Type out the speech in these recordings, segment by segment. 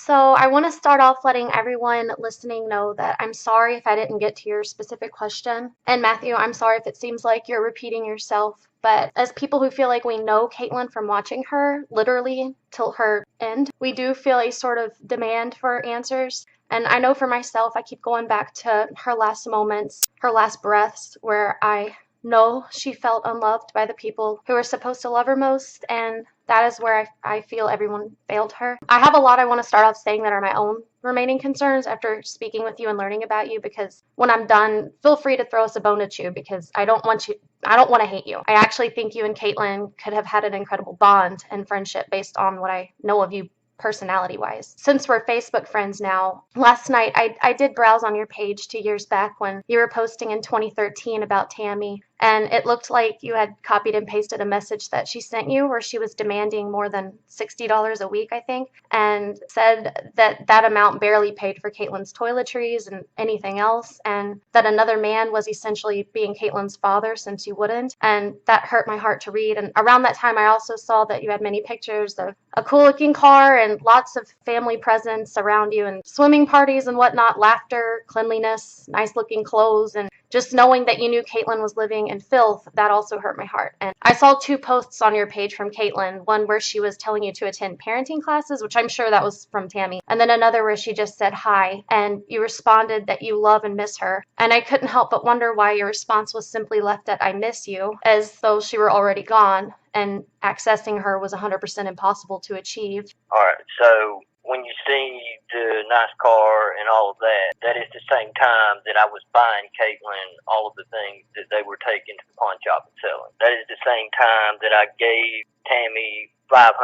So I want to start off letting everyone listening know that I'm sorry if I didn't get to your specific question. And Matthew, I'm sorry if it seems like you're repeating yourself. But as people who feel like we know Katelyn from watching her literally till her end, we do feel a sort of demand for answers. And I know for myself, I keep going back to her last moments, her last breaths, where I know she felt unloved by the people who were supposed to love her most, and that is where I feel everyone failed her. I have a lot I want to start off saying that are my own remaining concerns after speaking with you and learning about you, because when I'm done, feel free to throw us a bone to chew, because I don't want to hate you. I actually think you and Katelyn could have had an incredible bond and friendship based on what I know of you personality-wise. Since we're Facebook friends now, last night I did browse on your page 2 years back when you were posting in 2013 about Tammy, and it looked like you had copied and pasted a message that she sent you where she was demanding more than $60 a week, I think, and said that that amount barely paid for Katelyn's toiletries and anything else, and that another man was essentially being Katelyn's father since you wouldn't, and that hurt my heart to read. And around that time I also saw that you had many pictures of a cool looking car and lots of family presents around you and swimming parties and whatnot, laughter, cleanliness, nice looking clothes, and just knowing that you knew Katelyn was living in filth, that also hurt my heart. And I saw 2 posts on your page from Katelyn, one where she was telling you to attend parenting classes, which I'm sure that was from Tammy, and then another where she just said hi, and you responded that you love and miss her. And I couldn't help but wonder why your response was simply left at "I miss you," as though she were already gone, and accessing her was 100% impossible to achieve. Alright, so when you see the nice car and all of that, that is the same time that I was buying Katelyn all of the things that they were taking to the pawn shop and selling. That is the same time that I gave Tammy $500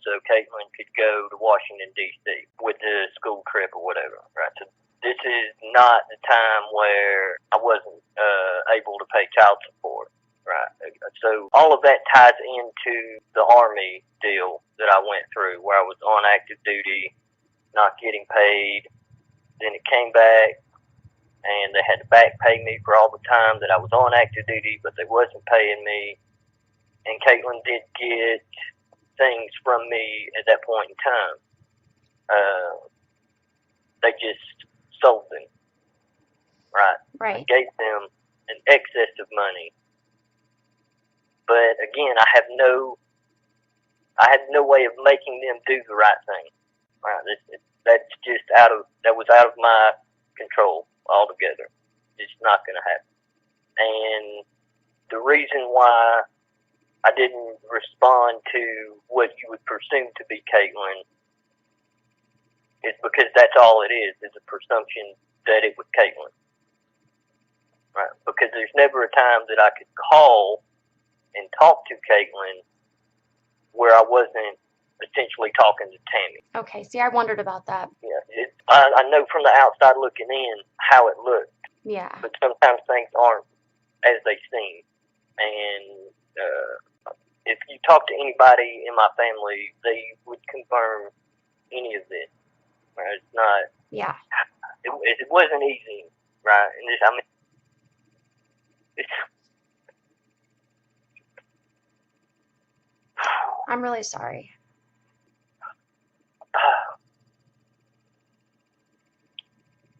so Katelyn could go to Washington, D.C. with the school trip or whatever, right? So this is not the time where I wasn't able to pay child support. Right. So all of that ties into the Army deal that I went through, where I was on active duty, not getting paid. Then it came back, and they had to back pay me for all the time that I was on active duty, but they wasn't paying me. And Katelyn did get things from me at that point in time. They just sold them. Right. Right. I gave them an excess of money. But again, I had no way of making them do the right thing. Right? That was out of my control altogether. It's not going to happen. And the reason why I didn't respond to what you would presume to be Katelyn is because that's all it is a presumption that it was Katelyn. Right? Because there's never a time that I could call and talk to Katelyn where I wasn't essentially talking to Tammy. Okay, see, I wondered about that. Yeah, I know from the outside looking in how it looked. Yeah. But sometimes things aren't as they seem. And if you talk to anybody in my family, they would confirm any of this. Right? It's not. Yeah. It wasn't easy, right? And it's. I'm really sorry.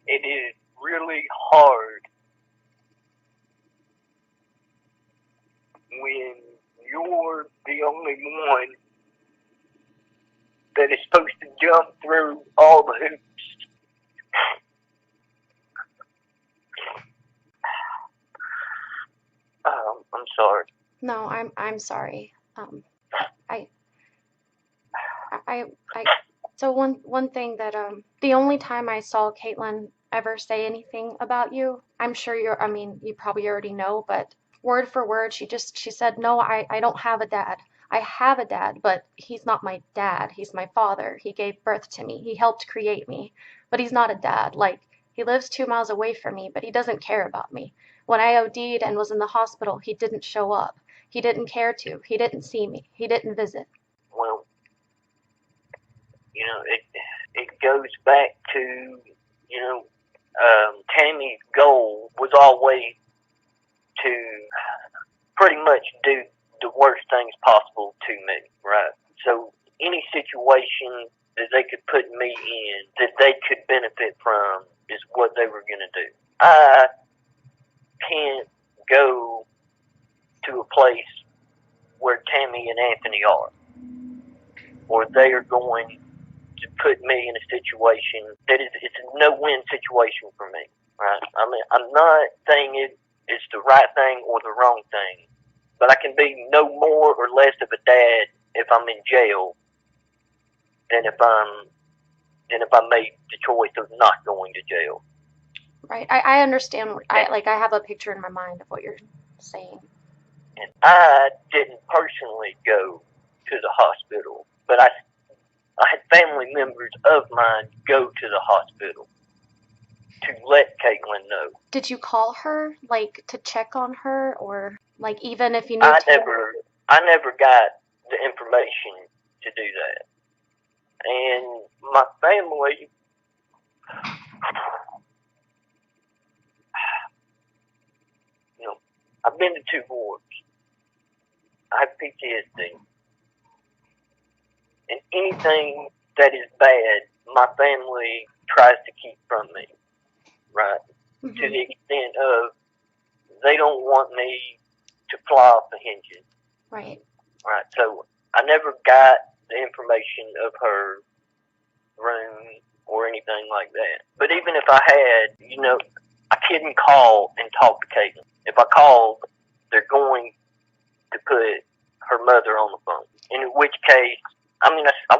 It is really hard when you're the only one that is supposed to jump through all the hoops. I'm sorry. No, I'm sorry. So one thing that the only time I saw Katelyn ever say anything about you, I'm sure you probably already know, but word for word, she said, "No, I don't have a dad. I have a dad, but he's not my dad. He's my father. He gave birth to me. He helped create me, but he's not a dad. Like, he lives 2 miles away from me, but he doesn't care about me. When I OD'd and was in the hospital, he didn't show up. He didn't care to. He didn't see me. He didn't visit." Well, it goes back to, Tammy's goal was always to pretty much do the worst things possible to me, right? So any situation that they could put me in that they could benefit from is what they were going to do. I can't go to a place where Tammy and Anthony are, or they are going to put me in a situation that it's a no-win situation for me. Right? I mean, I'm not saying it's the right thing or the wrong thing, but I can be no more or less of a dad if I'm in jail than if I made the choice of not going to jail. Right. I understand. I have a picture in my mind of what you're saying. And I didn't personally go to the hospital, but I had family members of mine go to the hospital to let Katelyn know. Did you call her, to check on her, or even if you knew? I never got the information to do that. And my family, I've been to 2 wars. I have PTSD. And anything that is bad, my family tries to keep from me, right? Mm-hmm. To the extent of they don't want me to fly off the hinges. Right. Right. So I never got the information of her room or anything like that. But even if I had, I couldn't call and talk to Katelyn. If I called, they're going to put her mother on the phone. In which case, I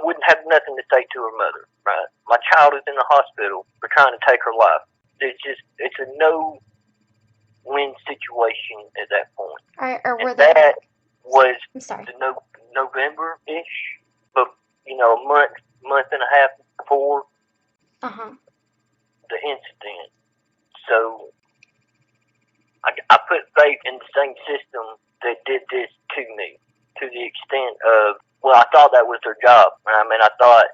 wouldn't have nothing to say to her mother, right? My child is in the hospital. We're trying to take her life. It's a no-win situation at that point. Right, or were that was the November-ish, but, a month and a half before the incident. So I put faith in the same system that did this to me, to the extent of, well, I thought that was their job. I thought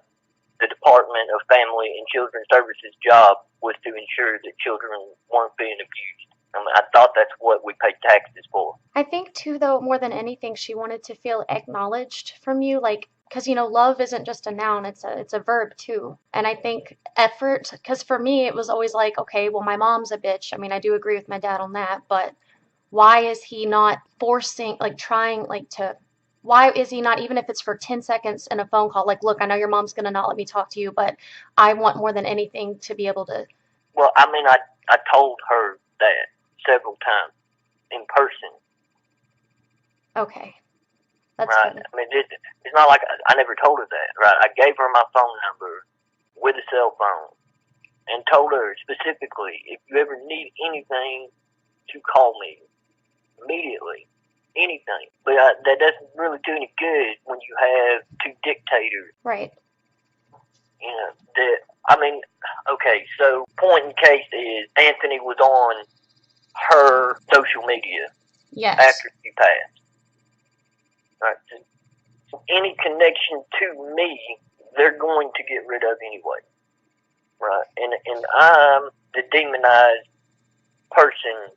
the Department of Family and Children Services' job was to ensure that children weren't being abused. I thought that's what we paid taxes for. I think, too, though, more than anything, she wanted to feel acknowledged from you, because, love isn't just a noun, it's a verb, too. And I think effort, because for me, it was always okay, well, my mom's a bitch. I do agree with my dad on that, but why is he not forcing, trying, why is he not, even if it's for 10 seconds in a phone call, look, I know your mom's going to not let me talk to you, but I want more than anything to be able to. Well, I told her that several times in person. Okay. That's right. Good. It's not like I never told her that, right? I gave her my phone number with a cell phone and told her specifically, if you ever need anything, to call me immediately. Anything. But that doesn't really do any good when you have 2 dictators. Right. Okay, so point in case is Anthony was on her social media. Yes. After she passed. Right. So any connection to me, they're going to get rid of anyway. Right. And I'm the demonized person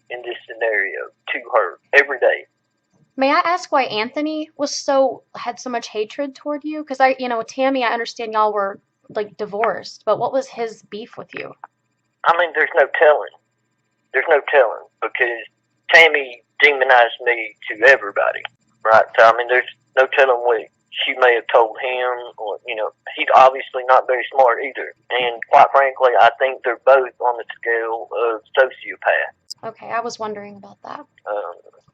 in this scenario to her every day. May I ask why Anthony had so much hatred toward you? Because Tammy, I understand y'all were divorced, but what was his beef with you? There's no telling. There's no telling, because Tammy demonized me to everybody, right? So there's no telling what she may have told him, or he's obviously not very smart either. And quite frankly, I think they're both on the scale of sociopath. Okay, I was wondering about that.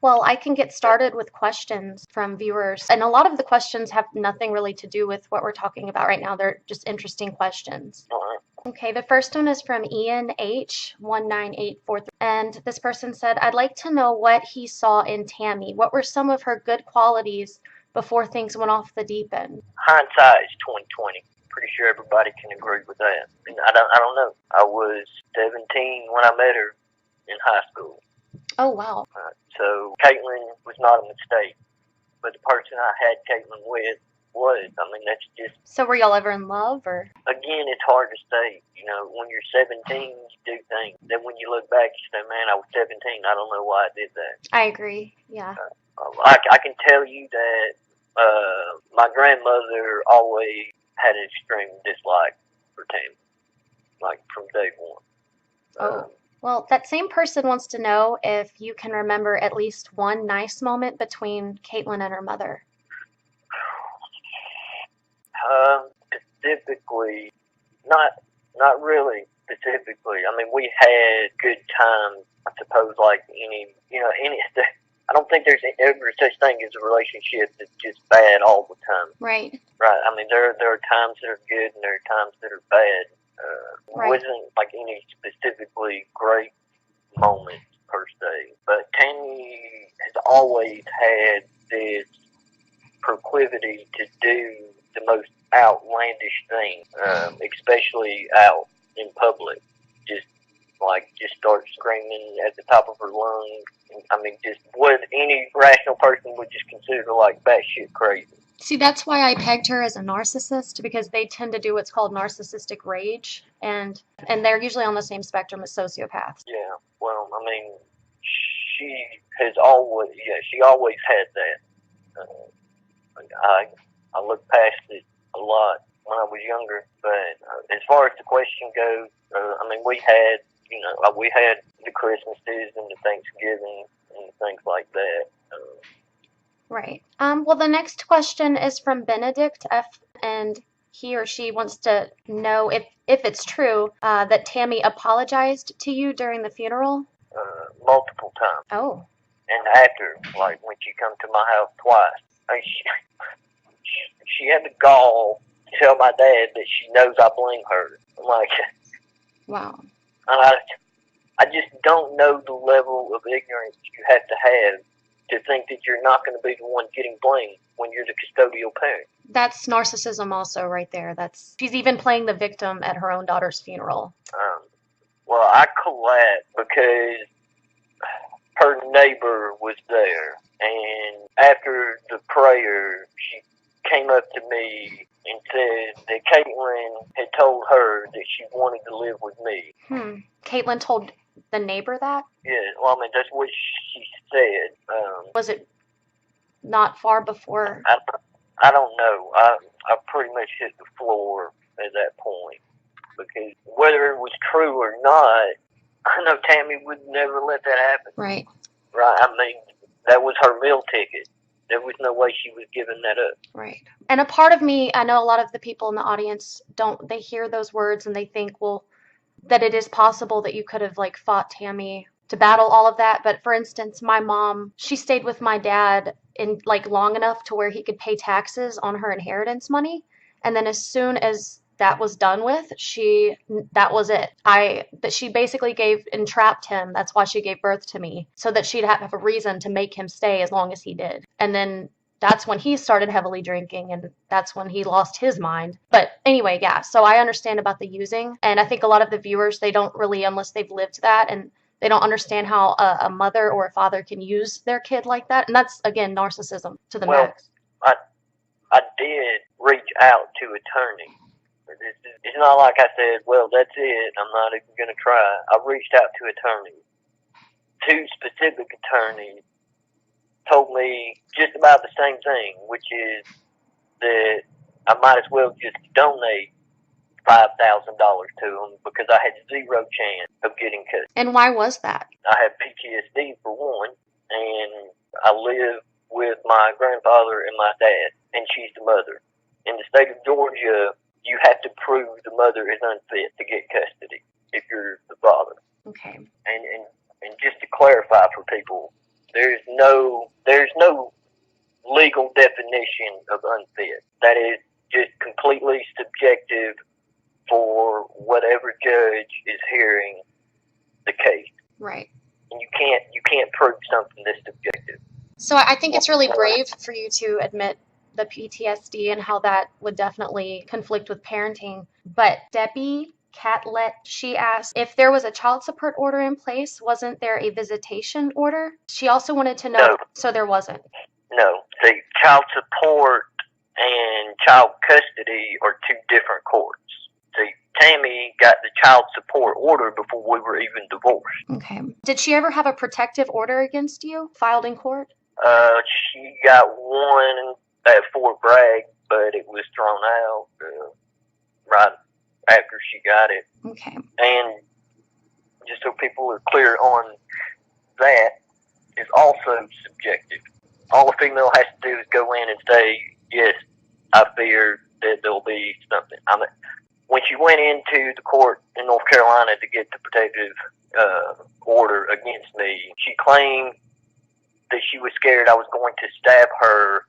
Well, I can get started with questions from viewers, and a lot of the questions have nothing really to do with what we're talking about right now. They're just interesting questions. All right. Okay, the first one is from Ian H19843, and this person said, I'd like to know what he saw in Tammy. What were some of her good qualities before things went off the deep end? Hindsight is 20/20. Pretty sure everybody can agree with that. And I don't know. I was 17 when I met her in high school. Oh, wow. So Katelyn was not a mistake, but the person I had Katelyn with was. That's just. So were y'all ever in love, or? Again, it's hard to say. When you're 17, you do things. Then when you look back, you say, man, I was 17. I don't know why I did that. I agree, yeah. I can tell you that my grandmother always had an extreme dislike for Tammy, like from day one. Oh. Well, that same person wants to know if you can remember at least one nice moment between Katelyn and her mother. Specifically, not really specifically. I mean, we had good times, I suppose, like any. I don't think there's ever such thing as a relationship that's just bad all the time. Right. Right. I mean, there are times that are good and there are times that are bad. Right. Wasn't like any specifically great moments per se, but Tammy has always had this proclivity to do the most outlandish things, especially out in public. Just start screaming at the top of her lungs. I mean, just what any rational person would just consider like batshit crazy. See, that's why I pegged her as a narcissist, because they tend to do what's called narcissistic rage, and they're usually on the same spectrum as sociopaths. Yeah, well, I mean, she always had that. I look past it a lot when I was younger, but as far as the question goes, I mean, we had the Christmases and the Thanksgiving and things like that. Right. Well, the next question is from Benedict F, and he or she wants to know if it's true that Tammy apologized to you during the funeral. Multiple times. Oh. And after, like when she come to my house twice, I mean, she had the gall to tell my dad that she knows I blame her. I'm like, wow. I just don't know the level of ignorance you have to think that you're not going to be the one getting blamed when you're the custodial parent. That's narcissism also right there. She's even playing the victim at her own daughter's funeral. Well, I collapsed because her neighbor was there, and after the prayer, she came up to me and said that Katelyn had told her that she wanted to live with me. Katelyn told the neighbor that? Yeah, well, I mean, that's what she said. Was it not far before? I don't know. I pretty much hit the floor at that point, because whether it was true or not, I know Tammy would never let that happen. Right. Right. I mean, that was her meal ticket. There was no way she was giving that up. Right. And a part of me, I know a lot of the people in the audience they hear those words and they think, well, that it is possible that you could have like fought Tammy to battle all of that. But for instance, my mom, she stayed with my dad in like long enough to where he could pay taxes on her inheritance money. And then as soon as that was done with, that was it. That she basically entrapped him. That's why she gave birth to me, so that she'd have a reason to make him stay as long as he did. And then that's when he started heavily drinking, and that's when he lost his mind. But anyway, yeah, so I understand about the using, and I think a lot of the viewers, they don't really, unless they've lived that, and they don't understand how a mother or a father can use their kid like that. And that's, again, narcissism to the max. I did reach out to attorneys. It's not like I said, well, that's it, I'm not even going to try. I reached out to attorneys. 2 specific attorneys told me just about the same thing, which is that I might as well just donate $5,000 to them, because I had 0 chance of getting cut. And why was that? I have PTSD for one, and I live with my grandfather and my dad, and she's the mother. In the state of Georgia, you have to prove the mother is unfit to get custody if you're the father. Okay. And just to clarify for people, there's no legal definition of unfit. That is just completely subjective for whatever judge is hearing the case. Right. And you can't prove something that's subjective. So I think it's really brave for you to admit the PTSD and how that would definitely conflict with parenting. But Debbie Catlet, she asked if there was a child support order in place. Wasn't there a visitation order? She also wanted to know. No. So there wasn't. No. The child support and child custody are 2 different courts. See, Tammy got the child support order before we were even divorced. Okay. Did she ever have a protective order against you filed in court? She got one at Fort Bragg, but it was thrown out right after she got it. Okay. And just so people are clear on that, is also subjective. All a female has to do is go in and say, yes, I fear that there'll be something. When she went into the court in North Carolina to get the protective order against me, she claimed that she was scared I was going to stab her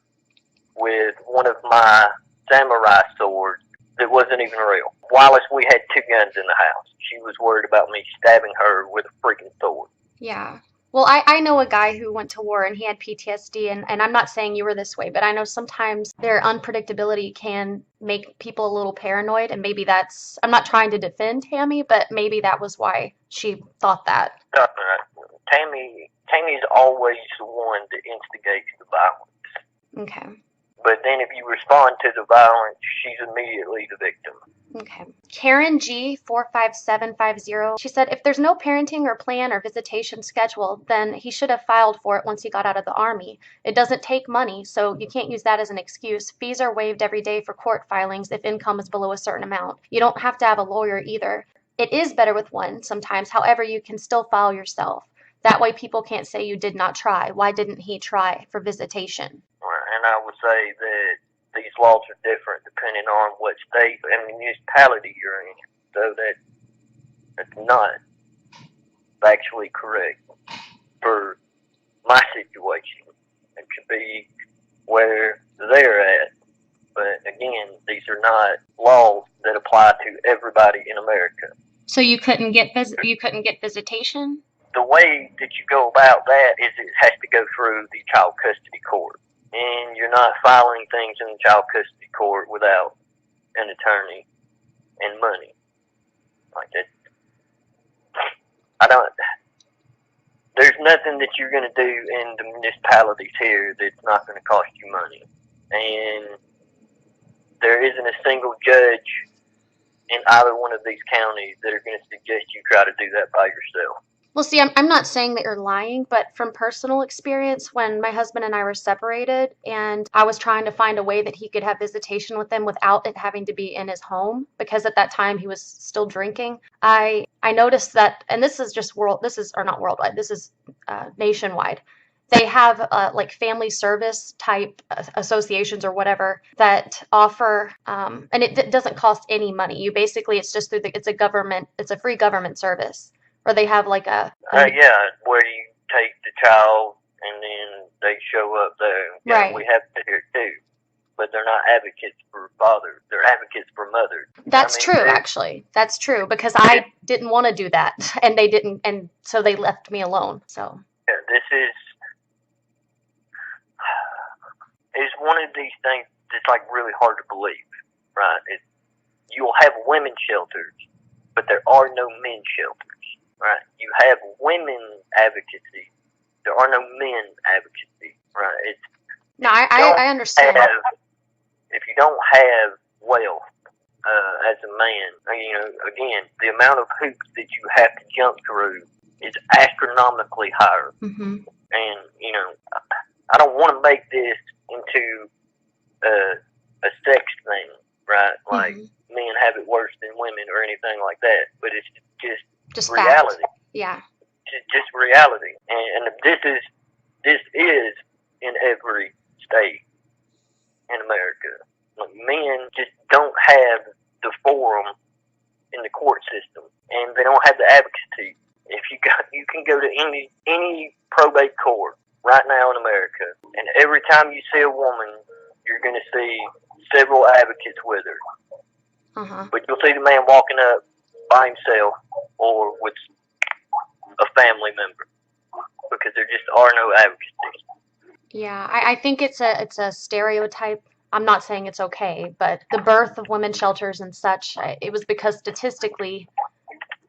with one of my samurai swords that wasn't even real. While we had 2 guns in the house, she was worried about me stabbing her with a freaking sword. Yeah. Well, I know a guy who went to war and he had PTSD, and I'm not saying you were this way, but I know sometimes their unpredictability can make people a little paranoid, and maybe that's, I'm not trying to defend Tammy, but maybe that was why she thought that. Tammy's always the one that instigates the violence. Okay. But then if you respond to the violence, she's immediately the victim. Okay. Karen G 45750. She said, if there's no parenting or plan or visitation schedule, then he should have filed for it once he got out of the Army. It doesn't take money, so you can't use that as an excuse. Fees are waived every day for court filings if income is below a certain amount. You don't have to have a lawyer either. It is better with one sometimes. However, you can still file yourself. That way people can't say you did not try. Why didn't he try for visitation? And I would say that these laws are different depending on what state and municipality you're in. So that's not factually correct for my situation. It could be where they're at. But again, these are not laws that apply to everybody in America. So you couldn't get visitation? The way that you go about that is it has to go through the child custody court. And you're not filing things in the child custody court without an attorney and money. Like that. There's nothing that you're going to do in the municipalities here that's not going to cost you money. And there isn't a single judge in either one of these counties that are going to suggest you try to do that by yourself. Well, see, I'm not saying that you're lying, but from personal experience, when my husband and I were separated and I was trying to find a way that he could have visitation with them without it having to be in his home, because at that time he was still drinking, I noticed that, and this is not worldwide, this is nationwide. They have like family service type associations or whatever that offer, and it doesn't cost any money. You basically, it's just it's a free government service. Or they have like where you take the child and then they show up there. Yeah, right. We have it here too. But they're not advocates for fathers. They're advocates for mothers. That's true, actually. That's true, because I didn't want to do that, and they didn't, and so they left me alone. So yeah, this is one of these things that's like really hard to believe, right? You'll have women's shelters, but there are no men's shelters. Right, you have women advocacy. There are no men advocacy. Right, I understand. If you don't have wealth as a man, again, the amount of hoops that you have to jump through is astronomically higher. Mm-hmm. And I don't want to make this into a sex thing, right? Like men have it worse than women or anything like that. But it's just reality. Fact. Yeah. Just reality. And this is in every state in America. Like, men just don't have the forum in the court system, and they don't have the advocacy. You can go to any probate court right now in America, and every time you see a woman, you're going to see several advocates with her. Uh-huh. But you'll see the man walking up by himself or with a family member, because there just are no advocacy. Yeah, I think it's a stereotype. I'm not saying it's okay, but the birth of women's shelters and such, it was because statistically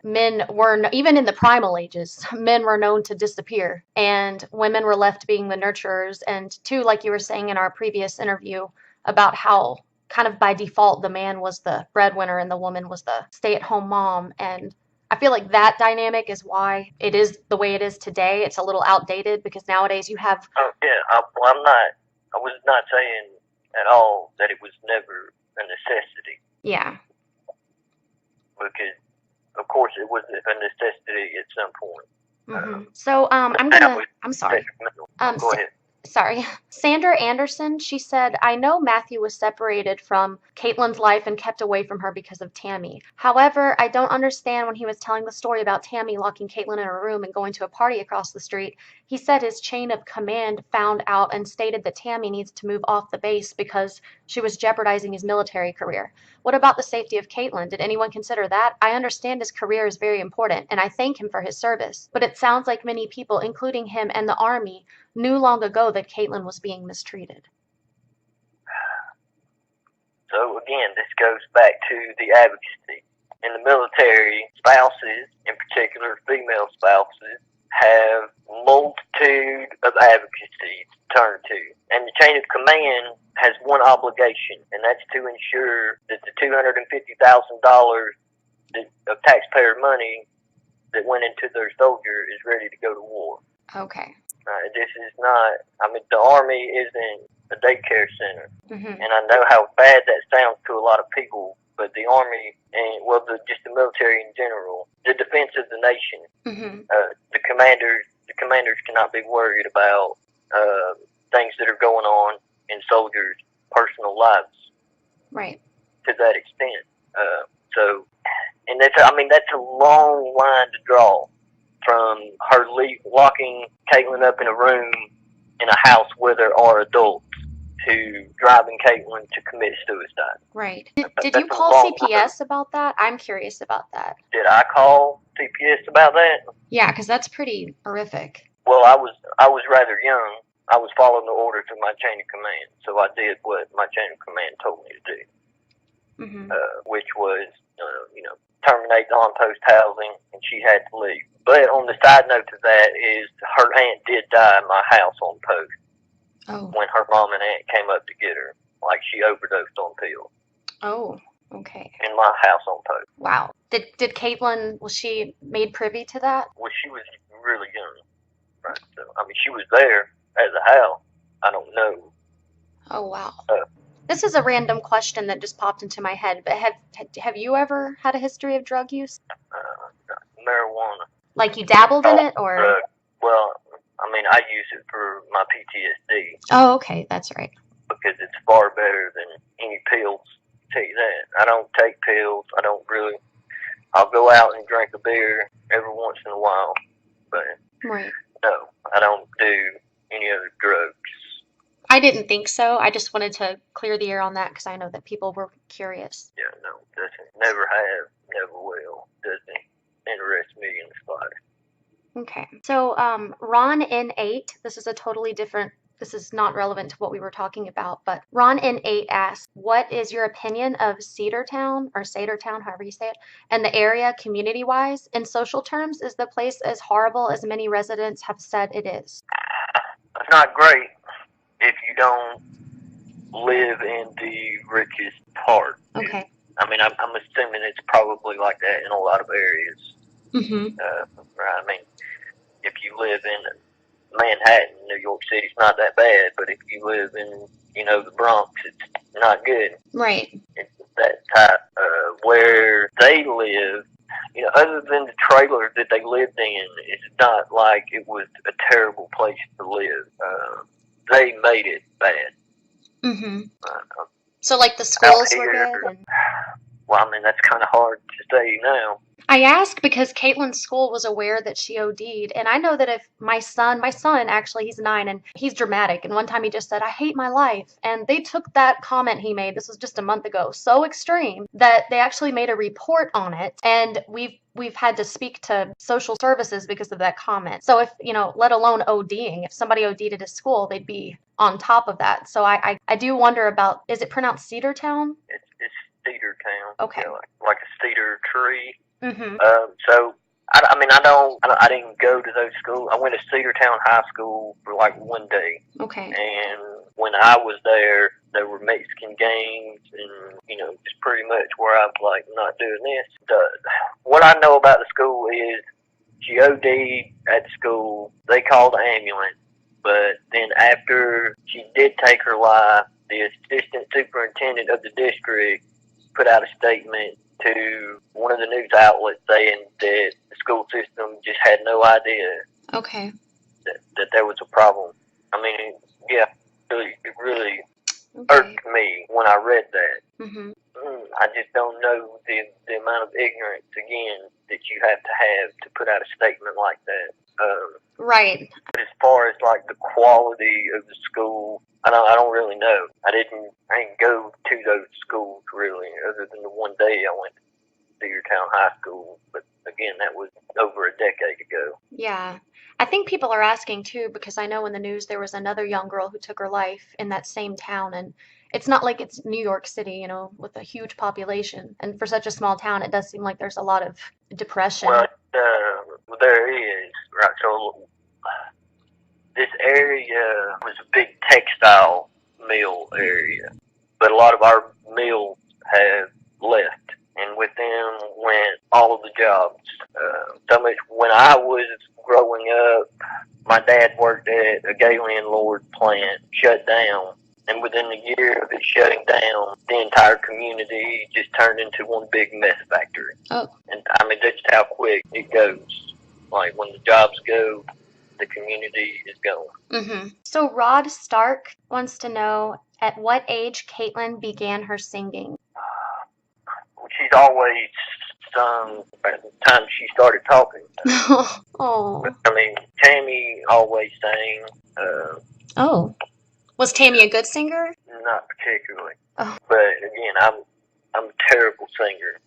men were, even in the primal ages, men were known to disappear, and women were left being the nurturers. And two, like you were saying in our previous interview about how kind of by default the man was the breadwinner and the woman was the stay-at-home mom. And I feel like that dynamic is why it is the way it is today. It's a little outdated because nowadays you have... Oh, yeah. I was not saying at all that it was never a necessity. Yeah. Because, of course, it was a necessity at some point. So, I'm sorry. Go ahead. Sorry. Sandra Anderson, she said, I know Matthew was separated from Katelyn's life and kept away from her because of Tammy. However, I don't understand when he was telling the story about Tammy locking Katelyn in her room and going to a party across the street. He said his chain of command found out and stated that Tammy needs to move off the base because she was jeopardizing his military career. What about the safety of Katelyn? Did anyone consider that? I understand his career is very important, and I thank him for his service. But it sounds like many people, including him and the Army, knew long ago that Katelyn was being mistreated. So again, this goes back to the advocacy. In the military, spouses, in particular female spouses, have multitude of advocacy to turn to. And the chain of command has one obligation, and that's to ensure that the $250,000 of taxpayer money that went into their soldier is ready to go to war. Okay. This is not, the Army isn't a daycare center. And I know how bad that sounds to a lot of people, but the Army, and just the military in general, the defense of the nation, the commanders cannot be worried about things that are going on in soldiers' personal lives. Right. To that extent. And that's a long line to draw from her locking Katelyn up in a room in a house where there are adults to driving Katelyn to commit suicide. Right. Did you call CPS about that? I'm curious about that. Did I call CPS about that? Yeah, because that's pretty horrific. Well, I was rather young. I was following the orders of my chain of command, so I did what my chain of command told me to do, which was, terminate the on-post housing, and she had to leave. But on the side note to that is her aunt did die in my house on post when her mom and aunt came up to get her. Like, she overdosed on pills. Oh, okay. In my house on post. Wow. Did Katelyn, was she made privy to that? Well, she was really young. Right. So, she was there at the house. I don't know. Oh, wow. This is a random question that just popped into my head, but have you ever had a history of drug use? Marijuana. Like, you dabbled in it, or? Well, I use it for my PTSD. Oh, okay, that's right. Because it's far better than any pills. I'll tell you that. I don't take pills. I don't really. I'll go out and drink a beer every once in a while, but no, I don't do any other drugs. I didn't think so. I just wanted to clear the air on that because I know that people were curious. Yeah, no, doesn't. Never have, never will. Doesn't interest me in the slightest. Okay. So, Ron N8, this is not relevant to what we were talking about, but Ron N8 asks, what is your opinion of Cedartown, or Sadertown, however you say it, and the area community-wise? In social terms, is the place as horrible as many residents have said it is? It's not great if you don't live in the richest part. Okay. I'm assuming it's probably like that in a lot of areas. Right. If you live in Manhattan, New York City, it's not that bad. But if you live in, the Bronx, it's not good. Right. It's that type where they live. Other than the trailer that they lived in, it's not like it was a terrible place to live. They made it bad. So, like, the schools were good? And... Well, that's kind of hard to say now. I ask because Katelyn's school was aware that she OD'd, and I know that if my son, actually, he's 9, and he's dramatic, and one time he just said, I hate my life, and they took that comment he made, this was just a month ago, so extreme, that they actually made a report on it, and we've had to speak to social services because of that comment. So if, let alone ODing, if somebody OD'd at a school, they'd be on top of that. So I do wonder about, is it pronounced Cedartown? It's Cedartown. Okay. Like a cedar tree. So I didn't go to those schools. I went to Cedartown High School for like one day. Okay. And when I was there were Mexican games and, just pretty much where I was like, I'm not doing this. What I know about the school is she OD'd at school. They called the ambulance. But then after she did take her life, the assistant superintendent of the district put out a statement to one of the news outlets saying that the school system just had no idea Okay. that there was a problem. I mean, yeah, it really Okay. irked me when I read that. Mm-hmm. I just don't know the amount of ignorance, again, that you have to put out a statement like that. Right. But as far as like the quality of the school, I don't really know. I didn't go to those schools really, other than the one day I went to Cedartown High School. But again, that was over a decade ago. Yeah. I think people are asking too because I know in the news there was another young girl who took her life in that same town, and it's not like it's New York City, you know, with a huge population. And for such a small town, it does seem like there's a lot of depression. Well, there is, right? So this area was a big textile mill area, but a lot of our mills have left, and with them went all of the jobs. So much when I was growing up, my dad worked at a gay landlord plant, shut down, and within a year of it shutting down, the entire community just turned into one big mess factory. Oh. And I mean, that's how quick it goes. Like when the jobs go, the community is going. Mm-hmm. So Rod Stark wants to know at what age Katelyn began her singing. She's always sung at the time she started talking. Oh. I mean, Tammy always sang. Oh. Was Tammy a good singer? Not particularly. Oh. But again, I'm a terrible singer,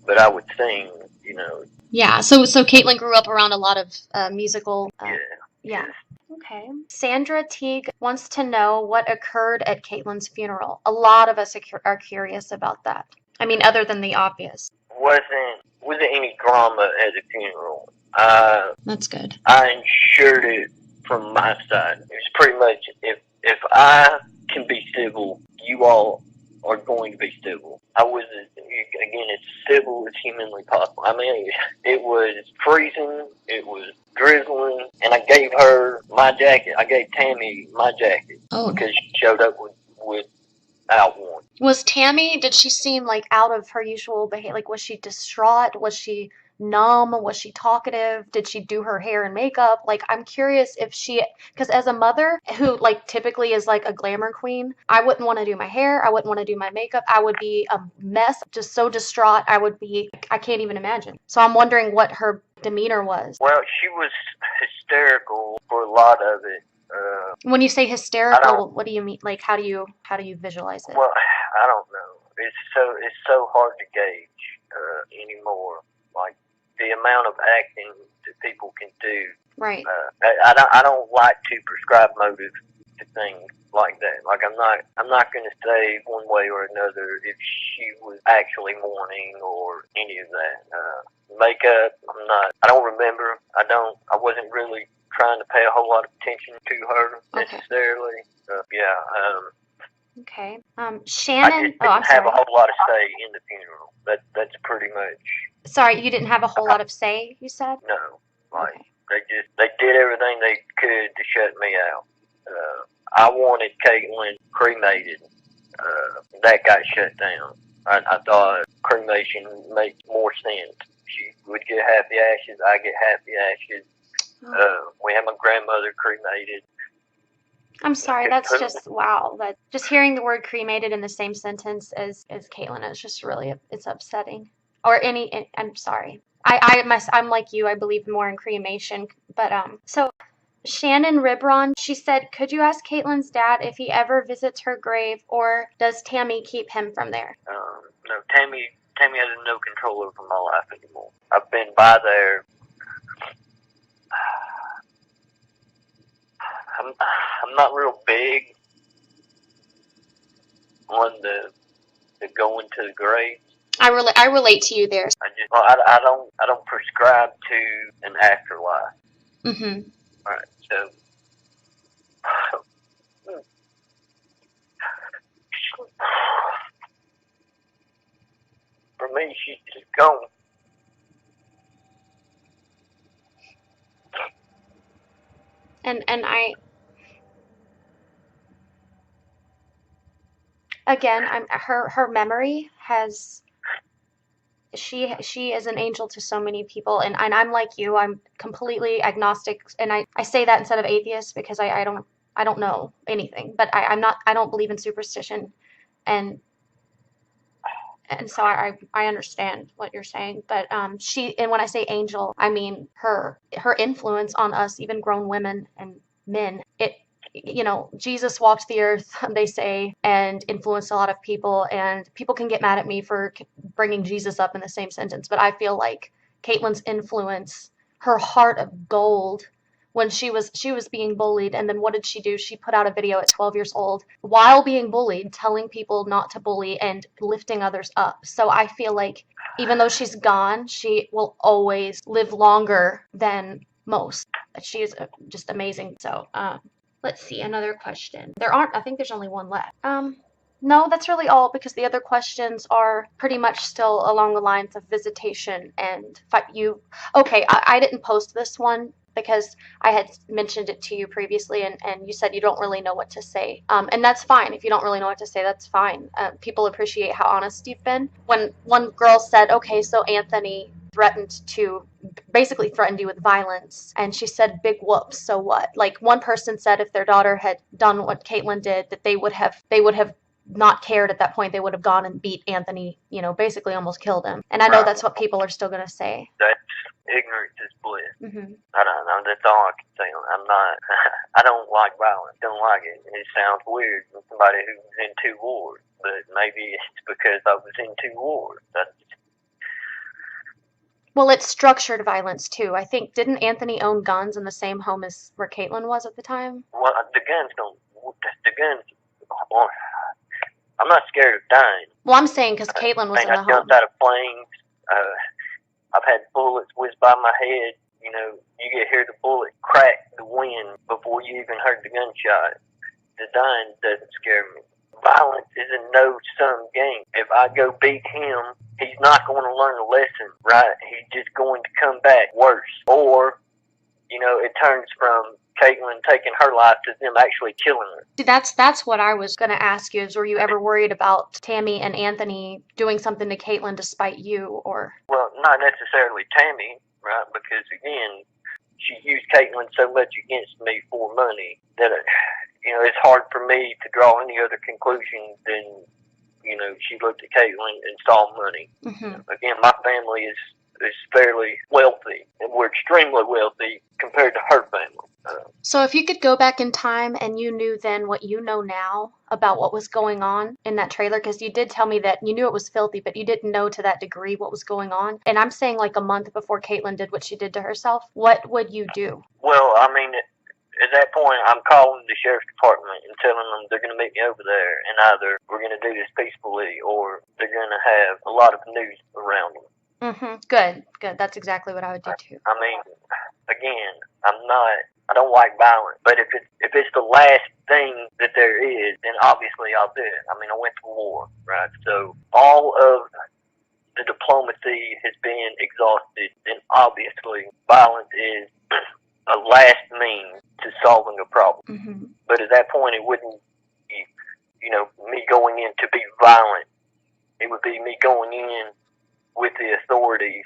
but I would sing, you know. Yeah. So Katelyn grew up around a lot of musical. Yeah. Yeah. Okay. Sandra Teague wants to know what occurred at Katelyn's funeral. A lot of us are curious about that. I mean, other than the obvious. Wasn't any drama at the funeral. That's good. I ensured it from my side. It was pretty much if I can be civil, you all are going to be civil. I was, again, as civil as humanly possible. I mean, it was freezing, it was drizzling, and I gave her my jacket. I gave Tammy my jacket. Oh. Because she showed up without one. Was Tammy, did she seem like out of her usual behavior? Like, was she distraught? Was she numb? Was she talkative? Did she do her hair and makeup? Like, I'm curious if because as a mother who, like, typically is like a glamour queen, I wouldn't want to do my hair. I wouldn't want to do my makeup. I would be a mess, just so distraught. I can't even imagine. So I'm wondering what her demeanor was. Well, she was hysterical for a lot of it. When you say hysterical, what do you mean? Like, how do you visualize it? Well, I don't know. It's so hard to gauge anymore. Like the amount of acting that people can do. Right. I don't like to prescribe motive to things like that. Like I'm not going to say one way or another if she was actually mourning or any of that. Makeup, I don't remember. I wasn't really trying to pay a whole lot of attention to her necessarily. Okay. Shannon. I just didn't have a whole lot of say in the funeral. That's pretty much. Sorry, you didn't have a whole lot of say, you said? No, like they did everything they could to shut me out. I wanted Katelyn cremated. That got shut down. I thought cremation makes more sense. She would get half the ashes. I get half the ashes. We had my grandmother cremated. I'm sorry, that's just, wow. That just hearing the word cremated in the same sentence as Katelyn is just really, it's upsetting. I'm sorry. I'm like you, I believe more in cremation. But, so Shannon Ribron, she said, could you ask Katelyn's dad if he ever visits her grave, or does Tammy keep him from there? No, Tammy has no control over my life anymore. I've been by there. I'm not real big on the going to the grave. I relate to you there. I don't prescribe to an afterlife. Mm-hmm. All right, so for me, she's just gone. And again, her memory has she is an angel to so many people, and I'm like you, I'm completely agnostic, and I say that instead of atheist because I don't know anything, but I'm not, I don't believe in superstition, and so I understand what you're saying, but she, and when I say angel, I mean her influence on us, even grown women and men. It, you know, Jesus walked the earth, they say, and influenced a lot of people, and people can get mad at me for bringing Jesus up in the same sentence, but I feel like Caitlyn's influence, her heart of gold, when she was being bullied, and then what did she do? She put out a video at 12 years old while being bullied, telling people not to bully and lifting others up. So I feel like even though she's gone, she will always live longer than most. She is just amazing. So let's see, another question. There aren't, I think there's only one left. No, that's really all, because the other questions are pretty much still along the lines of visitation and you. Okay, I didn't post this one because I had mentioned it to you previously, and you said you don't really know what to say. And that's fine. If you don't really know what to say, that's fine. People appreciate how honest you've been. When one girl said, okay, so Anthony basically threatened you with violence, and she said, big whoops, so what? Like, one person said if their daughter had done what Katelyn did, that they would have not cared at that point. They would have gone and beat Anthony, you know, basically almost killed him. And I know that's what people are still going to say. That's ignorance is bliss. Mm-hmm. I don't know. That's all I can say. I'm not. I don't like violence. Don't like it. It sounds weird from somebody who's in two wars, but maybe it's because I was in two wars. Well, it's structured violence too. I think, didn't Anthony own guns in the same home as where Katelyn was at the time? Well, the guns don't. The guns. Well, I'm not scared of dying. Well, I'm saying because Katelyn was in the I jumped home. out of planes. I've had bullets whiz by my head. You know, you get hear the bullet crack the wind before you even heard the gunshot. The dying doesn't scare me. Violence is a no-sum game. If I go beat him, he's not going to learn a lesson, right? He's just going to come back worse. Or, you know, it turns from Katelyn taking her life to them actually killing her. See, that's what I was gonna ask you, is were you ever worried about Tammy and Anthony doing something to Katelyn despite you, or? Well, not necessarily Tammy, right? Because again, she used Katelyn so much against me for money that you know, it's hard for me to draw any other conclusion than, you know, she looked at Katelyn and saw money. Mm-hmm. Again, my family is fairly wealthy, and we're extremely wealthy compared to her family. So if you could go back in time and you knew then what you know now about what was going on in that trailer, because you did tell me that you knew it was filthy, but you didn't know to that degree what was going on. And I'm saying like a month before Katelyn did what she did to herself, what would you do? Well, I mean, at that point, I'm calling the sheriff's department and telling them they're going to meet me over there, and either we're going to do this peacefully or they're going to have a lot of news around them. Mm-hmm. Good. That's exactly what I would do too. I mean, again, I don't like violence, but if it's the last thing that there is, then obviously I'll do it. I mean, I went to war, right? So all of the diplomacy has been exhausted, and obviously violence is a last means to solving a problem. Mm-hmm. But at that point, it wouldn't be, you know, me going in to be violent. It would be me going in with the authorities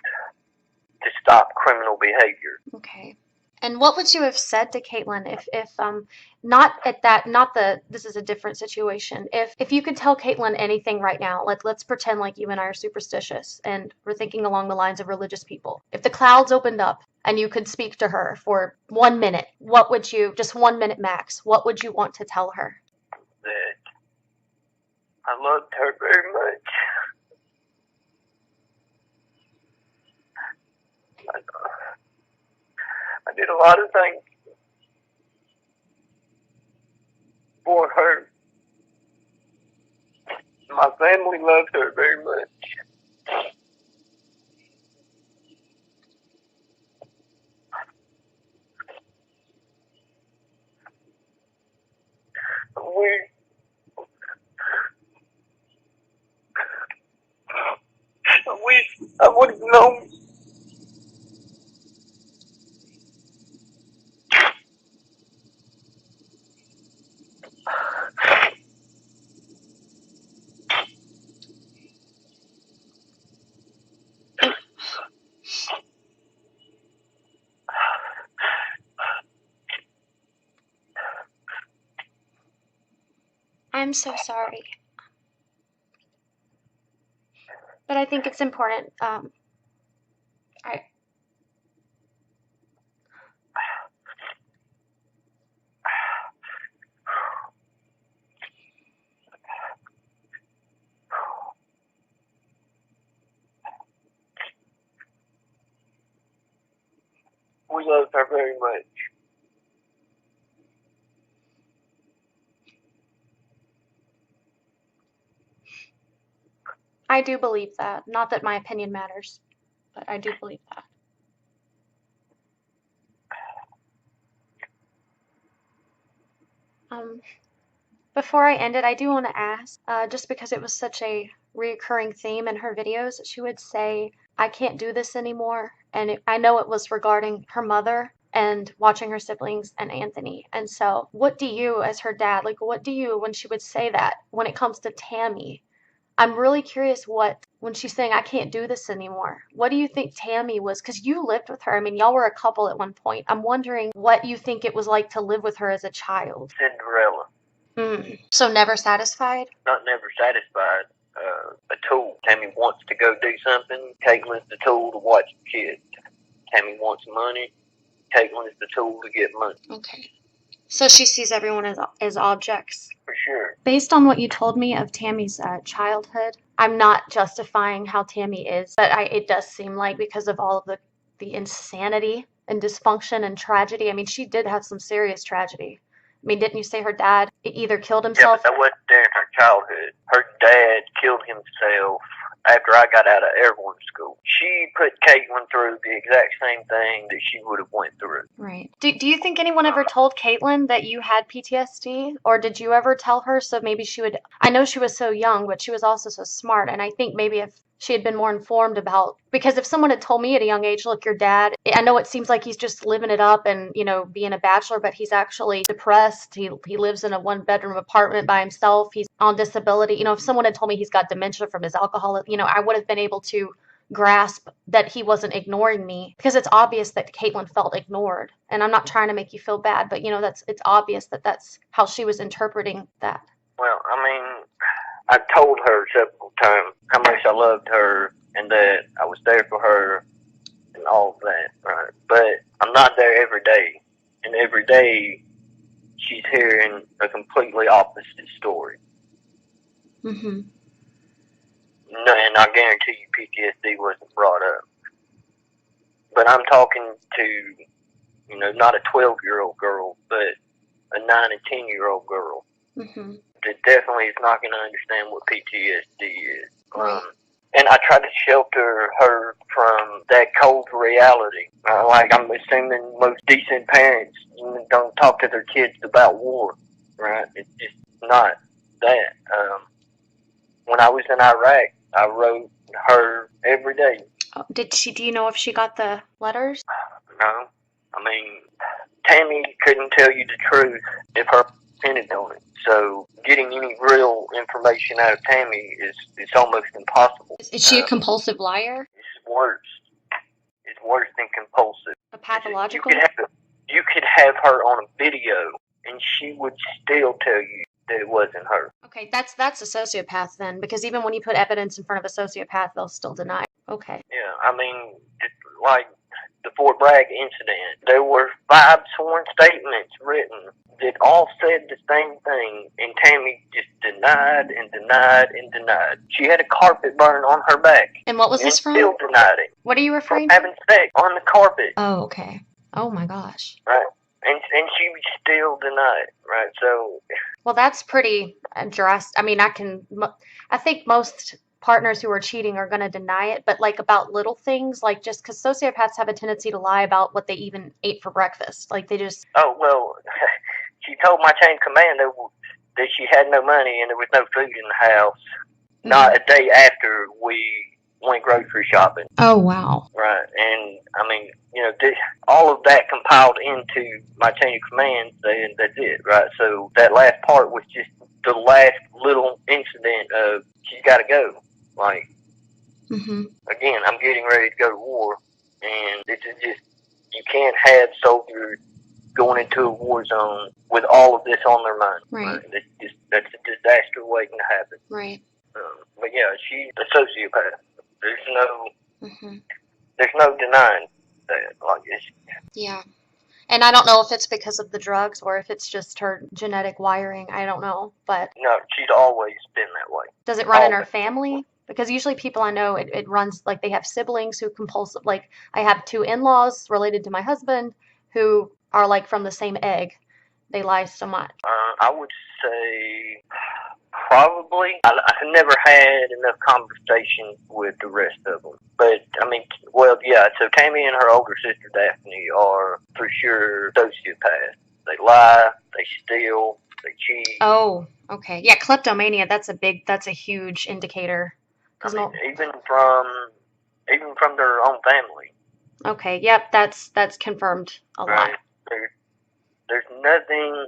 to stop criminal behavior. Okay. And what would you have said to Katelyn if not at that, not the, this is a different situation. If you could tell Katelyn anything right now, let's pretend like you and I are superstitious and we're thinking along the lines of religious people. If the clouds opened up and you could speak to her for 1 minute, what would you, just 1 minute max, what would you want to tell her? That I loved her very much. I did a lot of things for her. My family loved her very much. I wish I would have known. I'm so sorry. But I think it's important. I We loved her very much. I do believe that. Not that my opinion matters, but I do believe that. Um, Before I end it, I do want to ask, just because it was such a reoccurring theme in her videos, she would say, I can't do this anymore. And I know it was regarding her mother and watching her siblings and Anthony. And so, what do you, as her dad, like, what do you, when she would say that, when it comes to Tammy? I'm really curious when she's saying, I can't do this anymore, what do you think Tammy was? Because you lived with her. I mean, y'all were a couple at one point. I'm wondering what you think it was like to live with her as a child. Cinderella. So never satisfied? Not never satisfied. A tool. Tammy wants to go do something. Katelyn's the tool to watch the kids. Tammy wants money. Katelyn's the tool to get money. Okay. So she sees everyone as objects. For sure. Based on what you told me of Tammy's childhood, I'm not justifying how Tammy is, but it does seem like because of all of the insanity and dysfunction and tragedy. I mean, she did have some serious tragedy. I mean, didn't you say her dad either killed Yeah, himself? but that wasn't during her childhood. Her dad killed himself after I got out of airborne school. She put Katelyn through the exact same thing that she would have went through. Right. Do you think anyone ever told Katelyn that you had PTSD? Or did you ever tell her so maybe she would? I know she was so young, but she was also so smart. And I think maybe if she had been more informed about, because if someone had told me at a young age, look, your dad, I know it seems like he's just living it up and, being a bachelor, but he's actually depressed. He lives in a one-bedroom apartment by himself. He's on disability. If someone had told me he's got dementia from his alcohol, I would have been able to grasp that he wasn't ignoring me, because it's obvious that Katelyn felt ignored. And I'm not trying to make you feel bad, but it's obvious that that's how she was interpreting that. Well, I mean, I told her several times how much I loved her and that I was there for her and all of that, right? But I'm not there every day. And every day she's hearing a completely opposite story. Mm-hmm. No, and I guarantee you PTSD wasn't brought up. But I'm talking to, not a 12-year-old girl, but a 9 and 10-year-old girl. Mm-hmm. That definitely is not going to understand what PTSD is. Right. And I try to shelter her from that cold reality. Like, I'm assuming most decent parents don't talk to their kids about war, right? It's just not that. When I was in Iraq, I wrote her every day. Oh, do you know if she got the letters? No. I mean, Tammy couldn't tell you the truth if her depended on it. So getting any real information out of Tammy is almost impossible. Is she a compulsive liar? It's worse. It's worse than compulsive. A pathological? You could have her on a video, and she would still tell you that it wasn't her. Okay, that's a sociopath then, because even when you put evidence in front of a sociopath, they'll still deny it. Okay. Yeah, I mean, like the Fort Bragg incident, there were 5 sworn statements written that all said the same thing, and Tammy just denied and denied and denied. She had a carpet burn on her back. And what was this from? Still denied it. What are you referring to? Having sex on the carpet. Oh, okay. Oh my gosh. Right. And she would still deny it, right? So. Well, that's pretty drastic. I mean, I think most partners who are cheating are going to deny it, but like about little things, like just because sociopaths have a tendency to lie about what they even ate for breakfast. Like they just. Oh, well, she told my chain of command that she had no money and there was no food in the house. Mm-hmm. Not a day after we went grocery shopping. Oh, wow. Right. And I mean, all of that compiled into my chain of command saying that's it, right? So that last part was just the last little incident of she's got to go. Like, Again, I'm getting ready to go to war, and this is just, you can't have soldiers going into a war zone with all of this on their mind. Right. That's a disaster waiting to happen. Right. But yeah, she's a sociopath. Mm-hmm. There's no denying that. Like, yeah. And I don't know if it's because of the drugs or if it's just her genetic wiring. I don't know. But no, she's always been that way. Does it run in her family? Because usually people I know, it runs, like, they have siblings who compulsive, like, I have 2 in-laws related to my husband who are, like, from the same egg. They lie so much. I would say probably. I've never had enough conversation with the rest of them. But, I mean, well, yeah, so Tammy and her older sister Daphne are for sure sociopaths. They lie, they steal, they cheat. Oh, okay. Yeah, kleptomania, that's a huge indicator. I mean, even from their own family. Okay, yep, that's confirmed a lot. There's nothing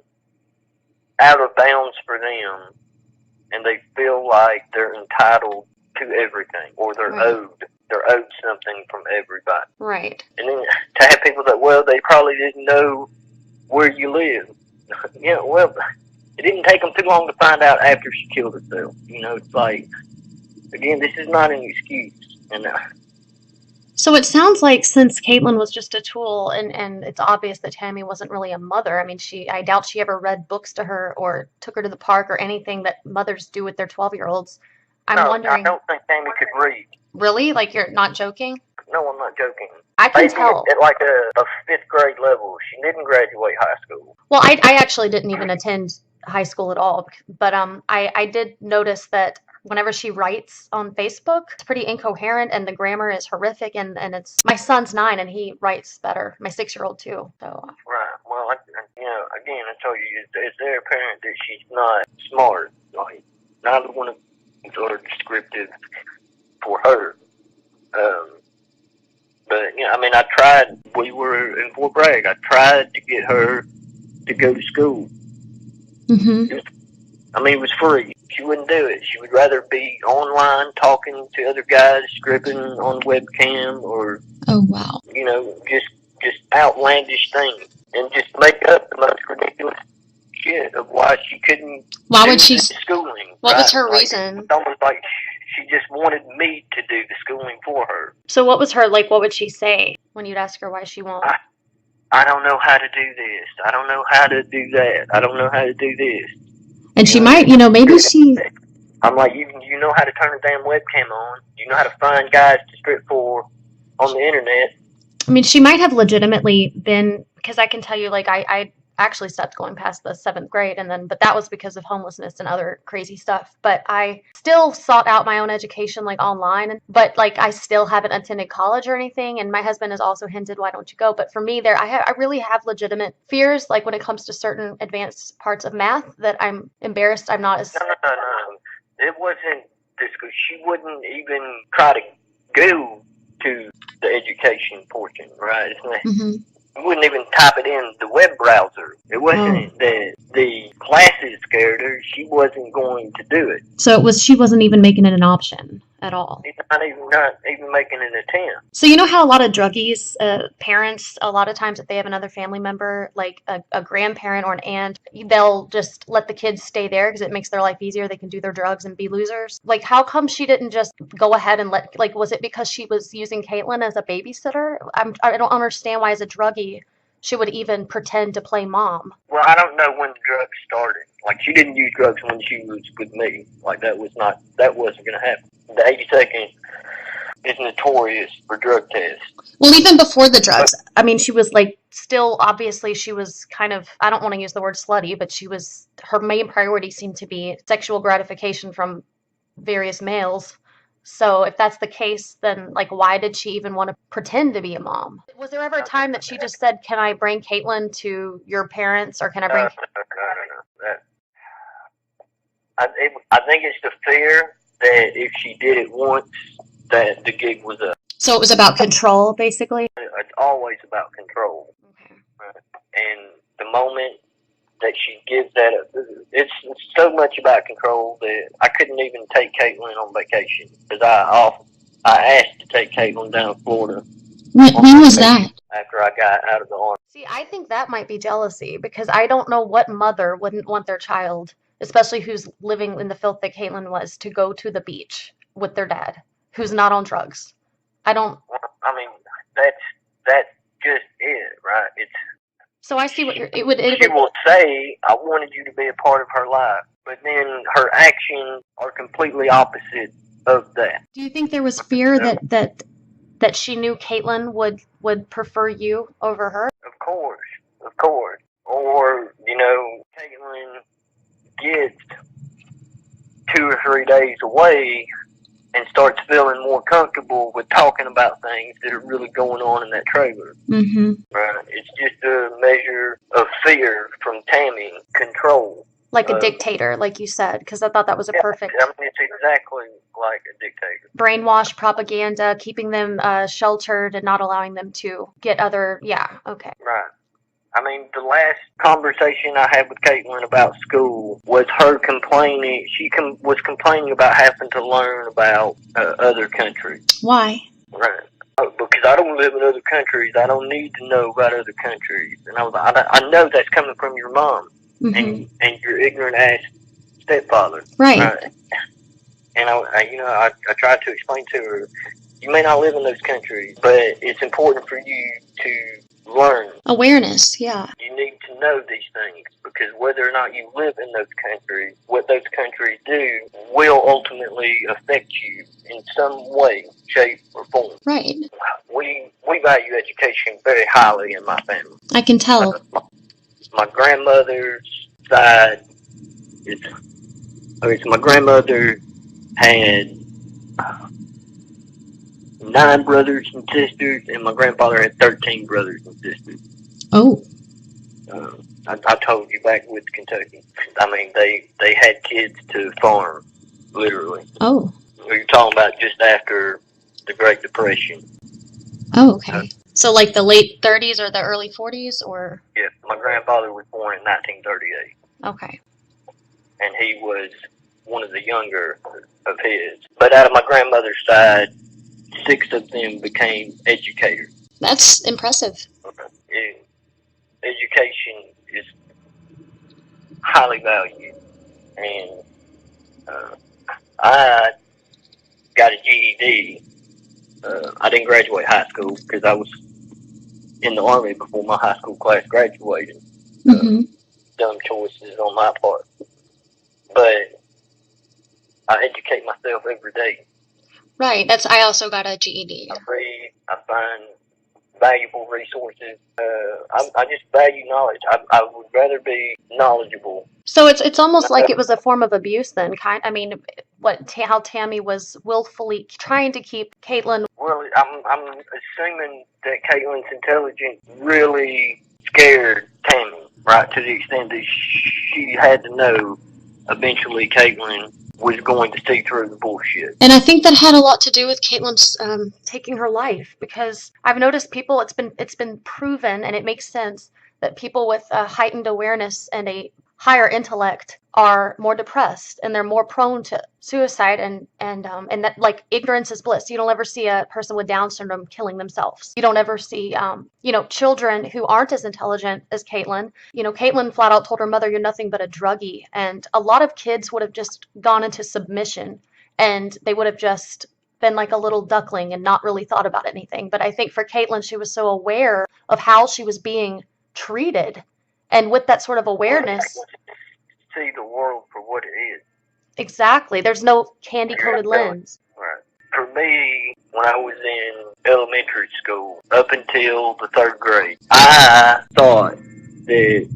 out of bounds for them, and they feel like they're entitled to everything, or they're owed something from everybody. Right. And then to have people that, well, they probably didn't know where you live. Yeah, well, it didn't take them too long to find out after she killed herself. You know, it's like, again, this is not an excuse. And so it sounds like since Katelyn was just a tool, and it's obvious that Tammy wasn't really a mother. I mean, I doubt she ever read books to her or took her to the park or anything that mothers do with their 12-year-olds. I'm wondering. I don't think Tammy could read. Really? Like, you're not joking? No, I'm not joking. I can tell. At like a 5th grade level. She didn't graduate high school. Well, I actually didn't even attend high school at all, but I did notice that whenever she writes on Facebook, it's pretty incoherent and the grammar is horrific, and it's, my son's 9 and he writes better. My 6-year-old too. So. Right. Well, again, I told you, it's very apparent that she's not smart. Like, neither one of them are descriptive for her. But I mean, I tried. We were in Fort Bragg. I tried to get her to go to school. Mm-hmm. It was free. She wouldn't do it. She would rather be online talking to other guys, stripping on webcam, or just outlandish things, and just make up the most ridiculous shit of why she couldn't. Why would she? Schooling. What was her reason? It's almost like she just wanted me to do the schooling for her. So what was her, like, what would she say when you'd ask her why she won't? I don't know how to do this. I don't know how to do that. I don't know how to do this. And she might, maybe she... I'm like, you know how to turn a damn webcam on. You know how to find guys to strip for on the internet. I mean, she might have legitimately been, because I can tell you, like, I actually stopped going past the 7th grade, but that was because of homelessness and other crazy stuff. But I still sought out my own education, like, online, but, like, I still haven't attended college or anything, and my husband has also hinted, why don't you go? But for me, I really have legitimate fears, like, when it comes to certain advanced parts of math, that I'm embarrassed I'm not as... No. It wasn't this, because she wouldn't even try to go to the education portion, right? Mm-hmm. Wouldn't even type it in the web browser. It wasn't that the classes scared her. She wasn't going to do it. So she wasn't even making it an option at all. Not even making an attempt. So you know how a lot of druggies, parents, a lot of times if they have another family member, like a grandparent or an aunt, they'll just let the kids stay there because it makes their life easier. They can do their drugs and be losers. Like, how come she didn't just go ahead and was it because she was using Katelyn as a babysitter? I don't understand why, as a druggie, she would even pretend to play mom. Well, I don't know when the drugs started. Like, she didn't use drugs when she was with me. Like, that wasn't going to happen. The 82nd is notorious for drug tests. Well, even before the drugs, I mean, she was, like, still, obviously, she was kind of, I don't want to use the word slutty, but her main priority seemed to be sexual gratification from various males. So if that's the case, then, like, why did she even want to pretend to be a mom? Was there ever a time that she just said, can I bring Katelyn to your parents, or can I bring... No. I think it's the fear that if she did it once, that the gig was up. So it was about control, basically? It's always about control. Okay. And the moment that she gives that up, it's so much about control that I couldn't even take Katelyn on vacation, because I asked to take Katelyn down to Florida. When was that? After I got out of the Army. See, I think that might be jealousy because I don't know what mother wouldn't want their child, especially who's living in the filth that Caitlyn was, to go to the beach with their dad, who's not on drugs. I don't. I mean, that's just it, right? It's So I see what she will say, "I wanted you to be a part of her life," but then her actions are completely opposite of that. Do you think there was fear that she knew Caitlyn would prefer you over her? Of course. Or Caitlyn gets 2 or 3 days away and starts feeling more comfortable with talking about things that are really going on in that trailer. Mm-hmm. Right? It's just a measure of fear from Tammy, control. Like a dictator, like you said, because I thought that was a perfect. I mean, it's exactly like a dictator. Brainwash propaganda, keeping them sheltered and not allowing them to get other. Yeah, okay. Right. I mean, the last conversation I had with Katelyn about school was her complaining. She was complaining about having to learn about other countries. Why? Right. Because I don't live in other countries. I don't need to know about other countries. And I was like, I know that's coming from your mom and your ignorant ass stepfather. Right. And I tried to explain to her, you may not live in those countries, but it's important for you to learn. Awareness, yeah. You need to know these things because whether or not you live in those countries, what those countries do will ultimately affect you in some way, shape, or form. Right. We value education very highly in my family. I can tell. My grandmother's side, my grandmother had 9 brothers and sisters, and my grandfather had 13 brothers and sisters. Oh. I told you back with Kentucky. I mean, they had kids to farm, literally. Oh. You're talking about just after the Great Depression. Oh, okay. So like the late 30s or the early 40s, or? Yeah, my grandfather was born in 1938. Okay. And he was one of the younger of his. But out of my grandmother's side, 6 of them became educators. That's impressive. Education is highly valued. And I got a GED. I didn't graduate high school because I was in the Army before my high school class graduated. Dumb choices on my part. But I educate myself every day. Right. I also got a GED. I read. I find valuable resources. I just value knowledge. I would rather be knowledgeable. So it's almost like it was a form of abuse then. I mean, how Tammy was willfully trying to keep Caitlyn. Well, I'm assuming that Caitlyn's intelligence really scared Tammy, right, to the extent that she had to know eventually Katelyn was going to see through the bullshit. And I think that had a lot to do with Caitlyn's taking her life, because I've noticed people. It's been proven, and it makes sense that people with a heightened awareness and a higher intellect are more depressed and they're more prone to suicide and that, like, ignorance is bliss. You don't ever see a person with Down syndrome killing themselves. You don't ever see children who aren't as intelligent as Caitlyn. Caitlyn flat out told her mother, "You're nothing but a druggie," and a lot of kids would have just gone into submission and they would have just been like a little duckling and not really thought about anything. But I think for Caitlyn, she was so aware of how she was being treated. And with that sort of awareness, see the world for what it is. Exactly. There's no candy-coated lens. Right. For me, when I was in elementary school, up until the 3rd grade, I thought that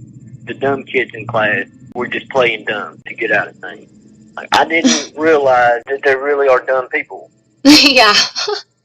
the dumb kids in class were just playing dumb to get out of things. Like, I didn't realize that there really are dumb people. Yeah.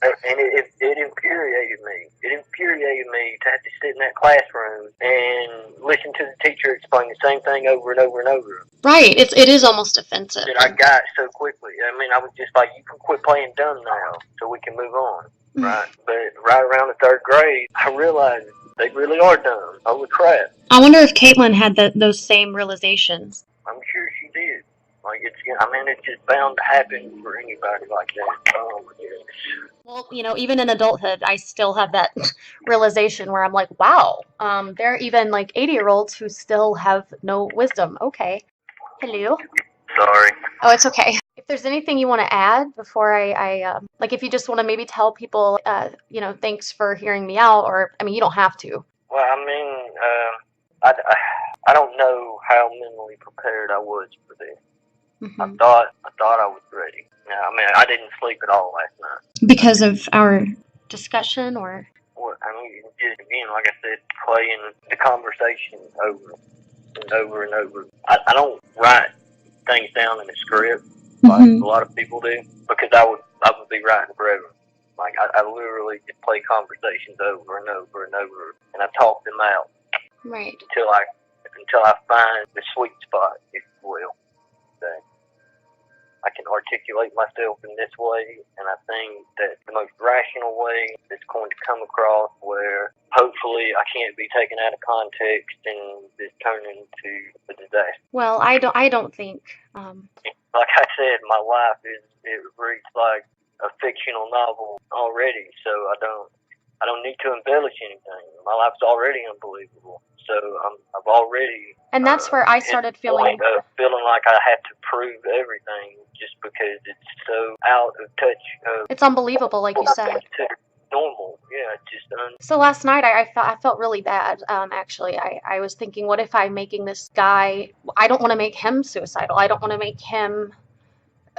And it infuriated me. It infuriated me to have to sit in that classroom and listen to the teacher explain the same thing over and over and over. Right. It is almost offensive. That I got so quickly. I mean, I was just like, you can quit playing dumb now so we can move on. Right? But right around the 3rd grade, I realized they really are dumb. Holy crap. I wonder if Caitlyn had those same realizations. I'm sure she did. Like, it's just bound to happen for anybody like that. Oh my goodness. Well, even in adulthood, I still have that realization where I'm like, wow, there are even like 80-year-olds who still have no wisdom. Okay. Hello. Sorry. Oh, it's okay. If there's anything you want to add before like if you just want to maybe tell people, thanks for hearing me out, or, I mean, you don't have to. Well, I mean, I don't know how mentally prepared I was for this. Mm-hmm. I thought I was ready. Yeah, I mean, I didn't sleep at all last night. Because of our discussion, or? Well, I mean, just again, like I said, playing the conversation over and over and over. I don't write things down in a script like a lot of people do, because I would be writing forever. Like, I literally just play conversations over and over and over, and I talk them out. Right. Until I find the sweet spot, if you will. That I can articulate myself in this way, and I think that the most rational way is going to come across where hopefully I can't be taken out of context and this turn into a disaster. Well, I don't think. Like I said, my life it reads like a fictional novel already, so I don't need to embellish anything. My life's already unbelievable. So I've already. And that's where I started feeling Feeling like I have to prove everything just because it's so out of touch. It's unbelievable, like you said. Normal, yeah. So last night I felt really bad. Actually, I was thinking, what if I'm making this guy? I don't want to make him suicidal. I don't want to make him.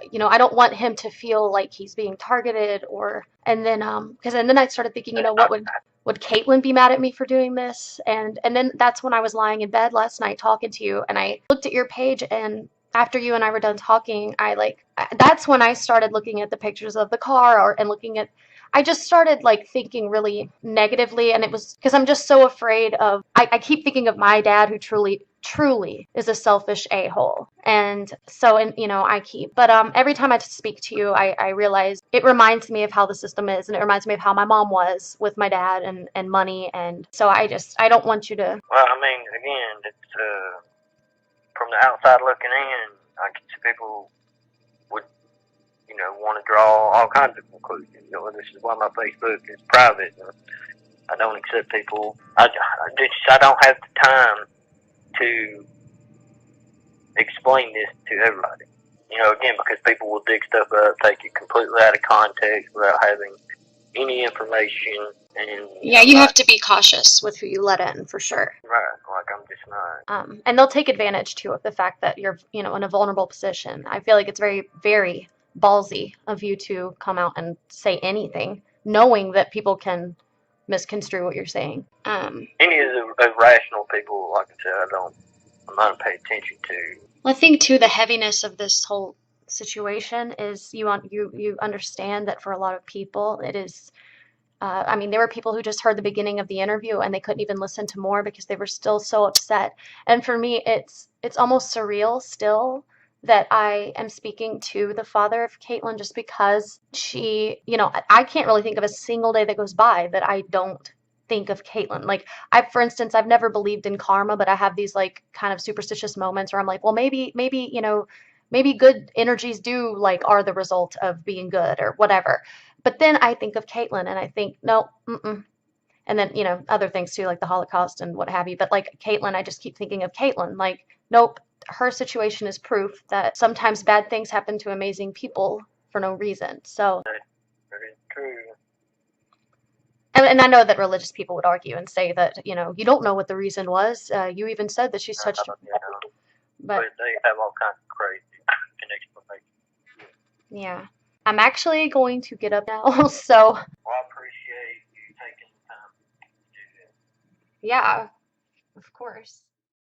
I don't want him to feel like he's being targeted, and then I started thinking, what would Katelyn be mad at me for doing this? And then that's when I was lying in bed last night talking to you, and I looked at your page, and after you and I were done talking, that's when I started looking at the pictures of the car, and I just started like thinking really negatively, and it was because I'm just so afraid of, I keep thinking of my dad, who truly is a selfish a-hole. And so, but every time I speak to you, I realize it reminds me of how the system is, and it reminds me of how my mom was with my dad and money. And so I don't want you to. Well, I mean, again, it's from the outside looking in, I can see people would, want to draw all kinds of conclusions. This is why my Facebook is private. I don't accept people. I don't have the time to explain this to everybody. Again, because people will dig stuff up, take it completely out of context without having any information. And yeah, you have to be cautious with who you let in, for sure. Right, like I'm just not. And they'll take advantage too of the fact that you're, in a vulnerable position. I feel like it's very, very ballsy of you to come out and say anything, knowing that people can misconstrue what you're saying. Any of the rational people, like I said, I'm not paying attention to. Well, I think too, the heaviness of this whole situation is you understand that for a lot of people it is. I mean, there were people who just heard the beginning of the interview and they couldn't even listen to more because they were still so upset. And for me, it's almost surreal still that I am speaking to the father of Katelyn, just because she, I can't really think of a single day that goes by that I don't think of Katelyn. Like, for instance, I've never believed in karma, but I have these like kind of superstitious moments where I'm like, well, maybe, maybe good energies are the result of being good or whatever. But then I think of Katelyn and I think, no, mm-mm. And then, other things too, like the Holocaust and what have you. But like Katelyn, I just keep thinking of Katelyn. Like, nope, her situation is proof that sometimes bad things happen to amazing people for no reason. So. That is true. And I know that religious people would argue and say that, you don't know what the reason was. You even said that she's such. But they have all kinds of crazy explanations. Yeah. I'm actually going to get up now, so. Well, I appreciate you taking the time to do that. Yeah, of course.